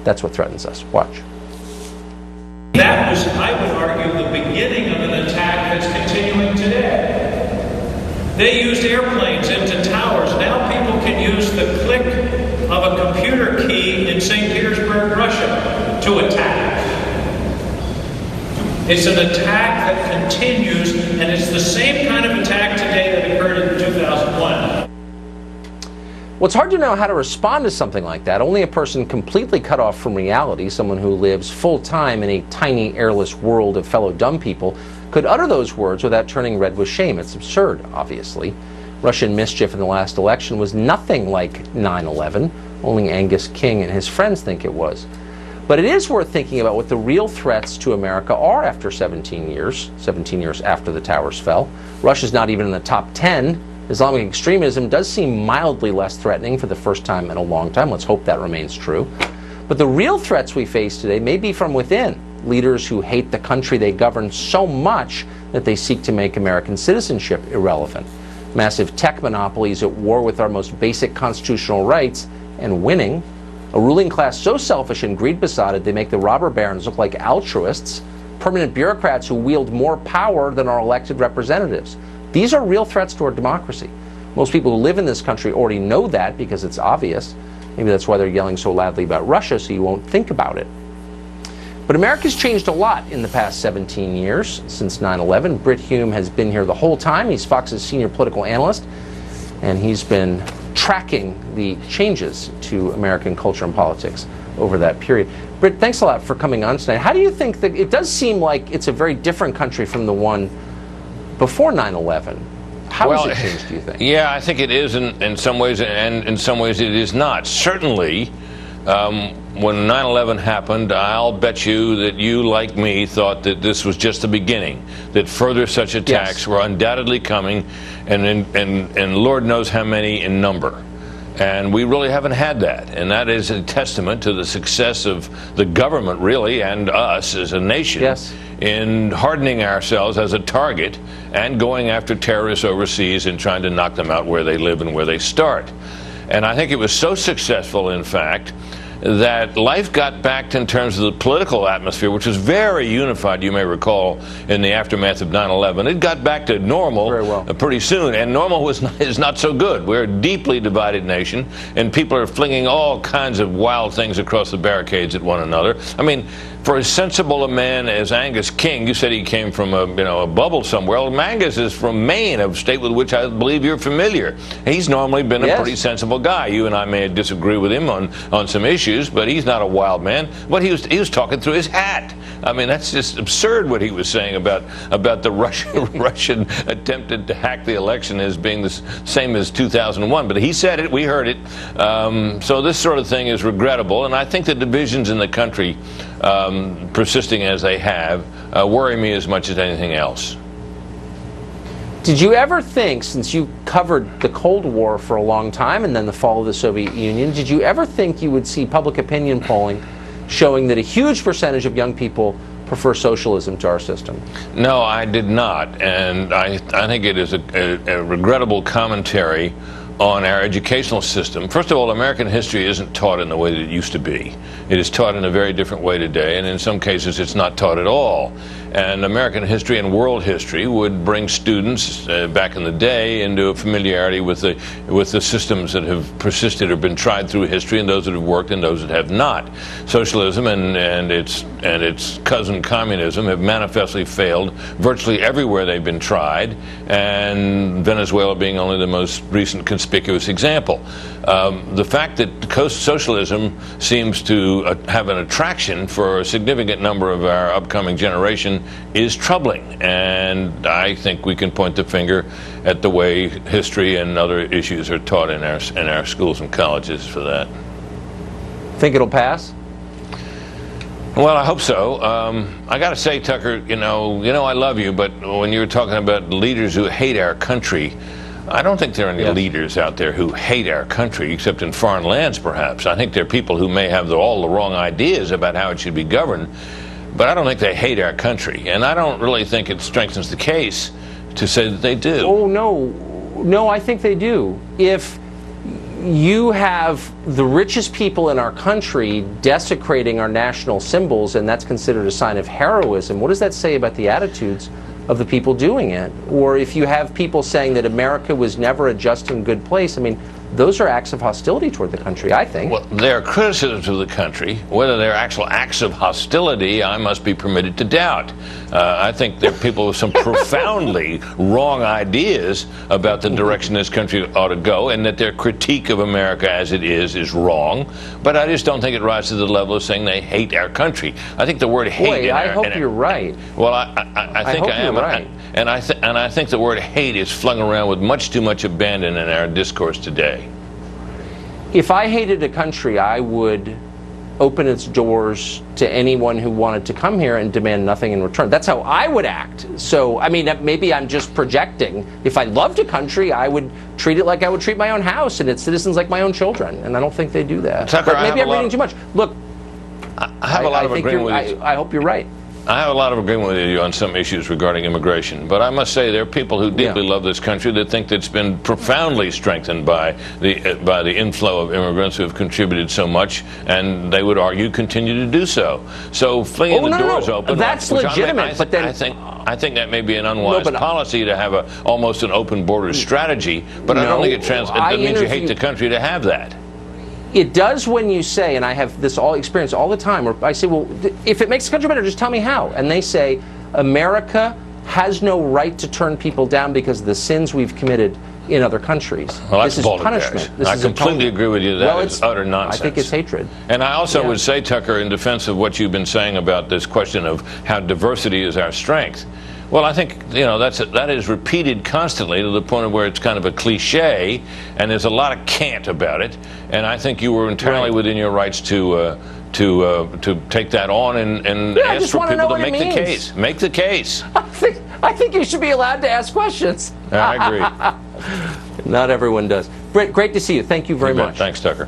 That's what threatens us. Watch. That was, I would argue, the beginning of an attack that's continuing today. They used airplanes into towers. Now people can use the click of a computer key in St. Petersburg, Russia, to attack. It's an attack that continues, and it's the same kind of attack today that occurred in 2001. Well, it's hard to know how to respond to something like that. Only a person completely cut off from reality, someone who lives full-time in a tiny, airless world of fellow dumb people, could utter those words without turning red with shame. It's absurd, obviously. Russian mischief in the last election was nothing like 9/11. Only Angus King and his friends think it was. But it is worth thinking about what the real threats to America are after 17 years after the towers fell. Russia's not even in the top 10. Islamic extremism does seem mildly less threatening for the first time in a long time. Let's hope that remains true. But the real threats we face today may be from within. Leaders who hate the country they govern so much that they seek to make American citizenship irrelevant. Massive tech monopolies at war with our most basic constitutional rights and winning. A ruling class so selfish and greed-besotted they make the robber barons look like altruists. Permanent bureaucrats who wield more power than our elected representatives. These are real threats to our democracy. Most people who live in this country already know that because it's obvious. Maybe that's why they're yelling so loudly about Russia, so you won't think about it. But America's changed a lot in the past 17 years since 9/11. Brit Hume has been here the whole time. He's Fox's senior political analyst, and he's been tracking the changes to American culture and politics over that period. Brit, thanks a lot for coming on tonight. How do you think that it does seem like it's a very different country from the one before 9/11? How has it changed, do you think? Yeah, I think it is in some ways, and in some ways it is not. Certainly, when 9/11 happened, I'll bet you that you, like me, thought that this was just the beginning, that further such attacks were undoubtedly coming, and Lord knows how many in number. And we really haven't had that. And that is a testament to the success of the government, really, and us as a nation in hardening ourselves as a target and going after terrorists overseas and trying to knock them out where they live and where they start. And I think it was so successful, in fact, that life got back in terms of the political atmosphere, which was very unified, you may recall, in the aftermath of 9/11. It got back to normal pretty soon, and normal is not so good. We're a deeply divided nation, and people are flinging all kinds of wild things across the barricades at one another. I mean, for as sensible a man as Angus King, you said he came from a bubble somewhere. Well, Angus is from Maine, a state with which I believe you're familiar. He's normally been a pretty sensible guy. You and I may disagree with him on some issues, but he's not a wild man. But he was talking through his hat. I mean, that's just absurd what he was saying about the Russian attempted to hack the election as being the same as 2001. But he said it, we heard it. So this sort of thing is regrettable, and I think the divisions in the country, persisting as they have, worry me as much as anything else. Did you ever think, since you covered the Cold War for a long time and then the fall of the Soviet Union, did you ever think you would see public opinion polling showing that a huge percentage of young people prefer socialism to our system? No, I did not. And I think it is a regrettable commentary on our educational system. First of all, American history isn't taught in the way that it used to be. It is taught in a very different way today, and in some cases it's not taught at all. And American history and world history would bring students back in the day into a familiarity with the systems that have persisted or been tried through history, and those that have worked and those that have not. Socialism and its cousin communism have manifestly failed virtually everywhere they've been tried, and Venezuela being only the most recent conspicuous example. The fact that socialism seems to have an attraction for a significant number of our upcoming generation is troubling, and I think we can point the finger at the way history and other issues are taught in our schools and colleges for that. Think it'll pass? Well, I hope so. I got to say, Tucker, you know, I love you, but when you were talking about leaders who hate our country, I don't think there are any leaders out there who hate our country, except in foreign lands, perhaps. I think there are people who may have all the wrong ideas about how it should be governed, but I don't think they hate our country. And I don't really think it strengthens the case to say that they do. Oh, no, I think they do. If you have the richest people in our country desecrating our national symbols, and that's considered a sign of heroism. What does that say about the attitudes of the people doing it? Or if you have people saying that America was never a just and good place, I mean, those are acts of hostility toward the country, I think. Well, they're criticisms of the country. Whether they're actual acts of hostility, I must be permitted to doubt. I think there are people with some profoundly wrong ideas about the direction this country ought to go, and that their critique of America as it is wrong. But I just don't think it rises to the level of saying they hate our country. I think the word hate... Boy, I hope you're right. Well, I think I am. Right. And I think the word hate is flung around with much too much abandon in our discourse today. If I hated a country, I would open its doors to anyone who wanted to come here and demand nothing in return. That's how I would act. So, I mean, maybe I'm just projecting. If I loved a country, I would treat it like I would treat my own house and its citizens like my own children. And I don't think they do that. Tucker, but maybe I'm reading too much. Look, I have a lot of agreement with you. I hope you're right. I have a lot of agreement with you on some issues regarding immigration, but I must say there are people who deeply love this country that think that it's been profoundly strengthened by the inflow of immigrants who have contributed so much, and they would argue continue to do so. So flinging the doors open, that's legitimate. But then I think that may be an unwise policy to have almost an open border strategy. But I don't think it means you hate the country to have that. It does when you say, and I have this experience all the time, where I say, well, if it makes the country better, just tell me how. And they say, America has no right to turn people down because of the sins we've committed in other countries. Well, that's this is punishment. This I is completely agree with you. That is utter nonsense. I think it's hatred. And I also would say, Tucker, in defense of what you've been saying about this question of how diversity is our strength, well, I think that is repeated constantly to the point of where it's kind of a cliche, and there's a lot of cant about it. And I think you were entirely within your rights to take that on and ask for people to make the case. Make the case. I think you should be allowed to ask questions. I agree. Not everyone does. Brit, great to see you. Thank you very much. Thanks, Tucker.